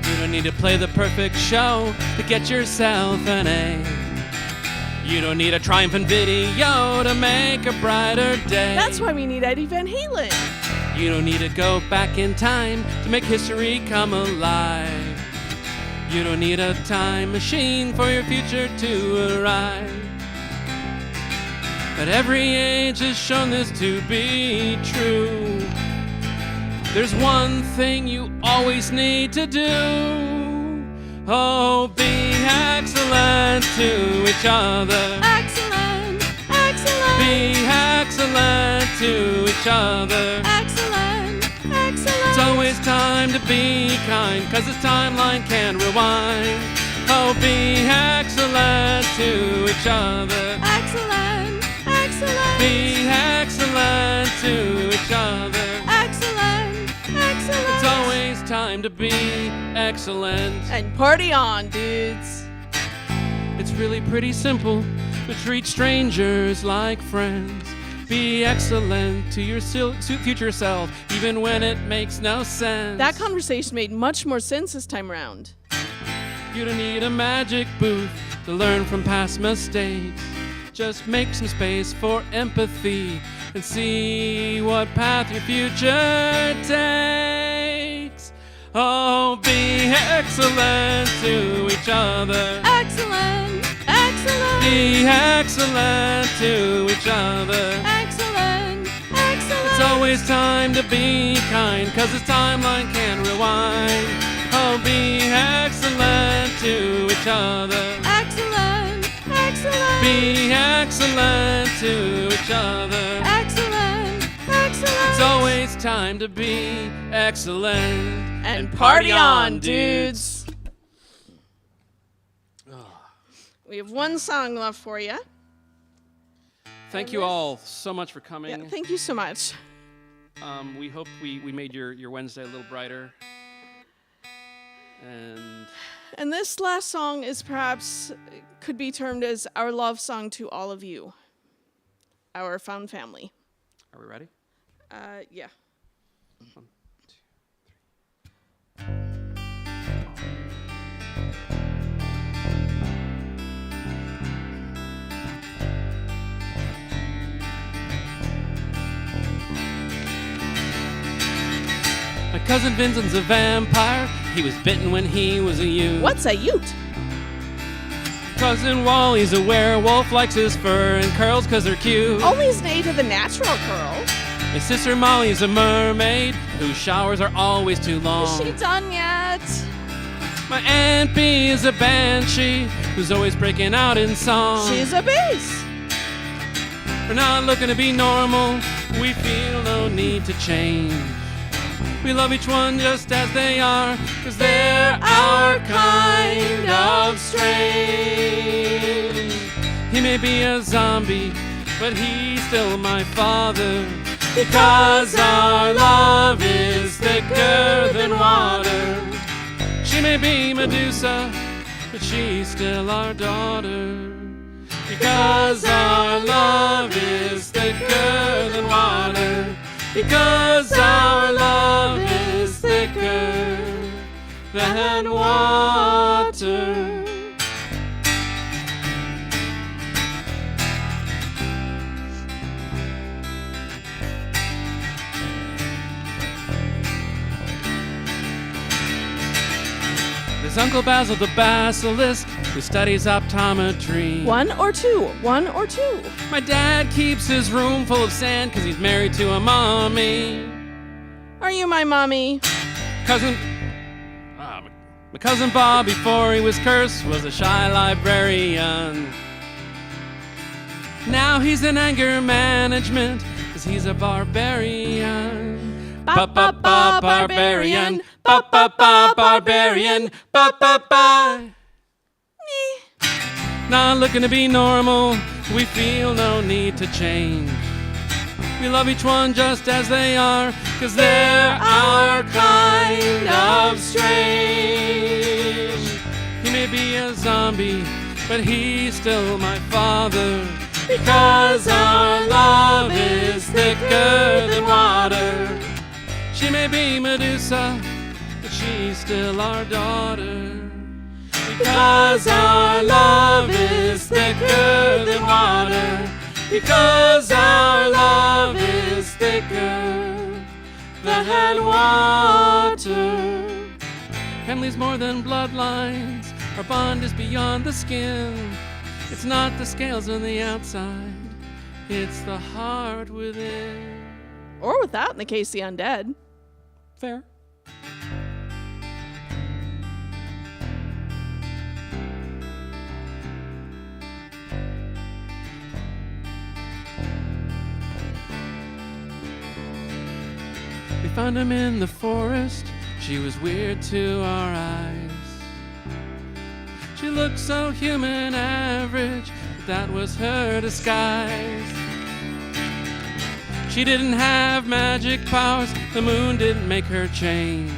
You don't need to play the perfect show to get yourself an A. You don't need a triumphant video to make a brighter day. That's why we need Eddie Van Halen. You don't need to go back in time to make history come alive. You don't need a time machine for your future to arrive. But every age has shown this to be true. There's one thing you always need to do. Oh, be excellent to each other. Excellent, excellent, Be excellent to each other. excellent, excellent. It's always time to be kind, 'cause this timeline can't rewind. Oh, be excellent to each other. Excellent, excellent, Be excellent to each other. excellent, excellent. It's always time to be excellent. And party on, dudes. It's really pretty simple. but treat strangers like friends. Be excellent to your future self, even when it makes no sense. That conversation made much more sense this time around. You don't need a magic booth to learn from past mistakes. Just make some space for empathy and see what path your future takes. Oh, be excellent to each other. Excellent, excellent. Be excellent to each other. Excellent, excellent. It's always time to be kind, 'cause this timeline can't rewind. Oh, be excellent to each other. Excellent, excellent. Be excellent to each other. Excellent, excellent. It's always time to be excellent. And party on, dudes. We have one song left for you. Thank you all so much for coming. Yeah, thank you so much. We hope we made your Wednesday a little brighter. And this last song is perhaps could be termed as our love song to all of you, our found family. are we ready? Yeah. 1, 2, 3. My cousin Vincent's a vampire. He was bitten when he was a youth. What's a ute? Cousin Wally's a werewolf, likes his fur and curls 'cause they're cute. Only is an 8 of the natural curl. My sister Molly's a mermaid whose showers are always too long. Is she done yet? My Aunt Bee is a banshee who's always breaking out in song. She's a bass. We're not looking to be normal. We feel no need to change. We love each one just as they are, 'cause they're our kind of strange. He may be a zombie, but he's still my father, because our love is thicker than water. She may be Medusa, but she's still our daughter, because our love is thicker than water. Because our love is thicker than water. There's Uncle Basil the basilisk who studies optometry. 1 or 2? 1 or 2? My dad keeps his room full of sand 'cause he's married to a mommy. Are you my mommy? My cousin Bob, before he was cursed, was a shy librarian. Now he's in anger management 'cause he's a barbarian. Ba-ba-ba, barbarian. Ba-ba-ba, barbarian. Ba-ba-ba. Not looking to be normal, we feel no need to change. We love each one just as they are, 'cause they're our kind of strange. He may be a zombie, but he's still my father, because our love is thicker than water. She may be Medusa, but she's still our daughter, because our love is thicker than water. Because our love is thicker than water. Family's more than bloodlines. Our bond is beyond the skin. It's not the scales on the outside, it's the heart within. Or without, in the case of the undead. Fair. We found him in the forest. She was weird to our eyes. She looked so human average, but that was her disguise. She didn't have magic powers, the moon didn't make her change.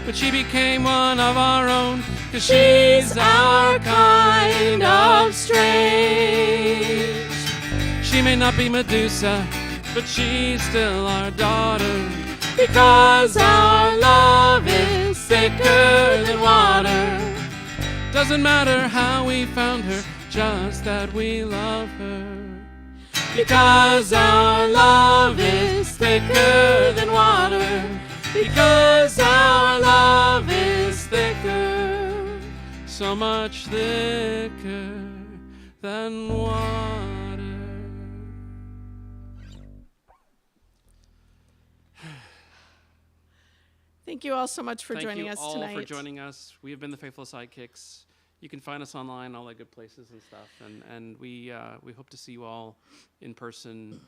but she became one of our own, 'cause she's our kind of strange. She may not be Medusa, but she's still our daughter, because our love is thicker than water. Doesn't matter how we found her, just that we love her, because our love is thicker than water, because our love is thicker, so much thicker than water. Thank you all so much for joining us tonight. Thank you all for joining us. We have been the Faithful Sidekicks. You can find us online, all the good places and stuff. And we hope to see you all in person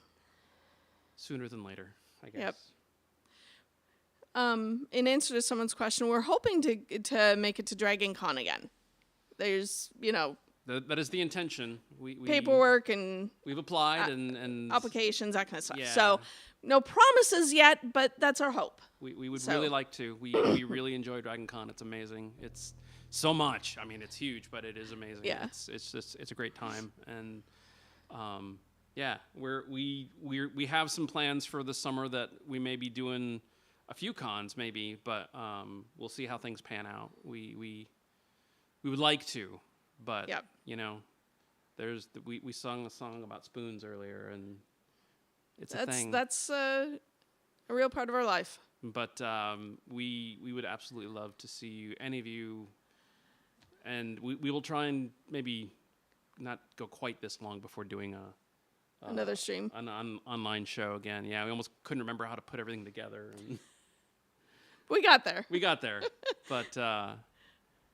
sooner than later, I guess. Yep. In answer to someone's question, we're hoping to make it to Dragon Con again. There's, that is the intention. We paperwork and we've applied and applications, that kind of stuff. Yeah. So no promises yet, but that's our hope. We would really like to. We really enjoy Dragon Con. It's amazing. It's so much. I mean, it's huge, but it is amazing. Yeah. It's a great time, and yeah, we have some plans for the summer that we may be doing a few cons maybe, but we'll see how things pan out. We would like to, but Yep. we sung a song about spoons earlier, and it's a That's thing. that's a real part of our life. But we would absolutely love to see any of you, and we will try and maybe not go quite this long before doing Another stream. an online show again. Yeah, we almost couldn't remember how to put everything together. And We got there. we got there, but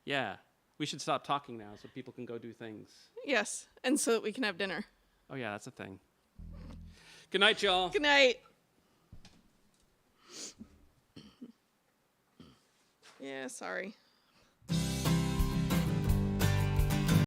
yeah, we should stop talking now so people can go do things. Yes, and so that we can have dinner. Oh yeah, that's a thing. Good night, y'all. Good night. Yeah, sorry.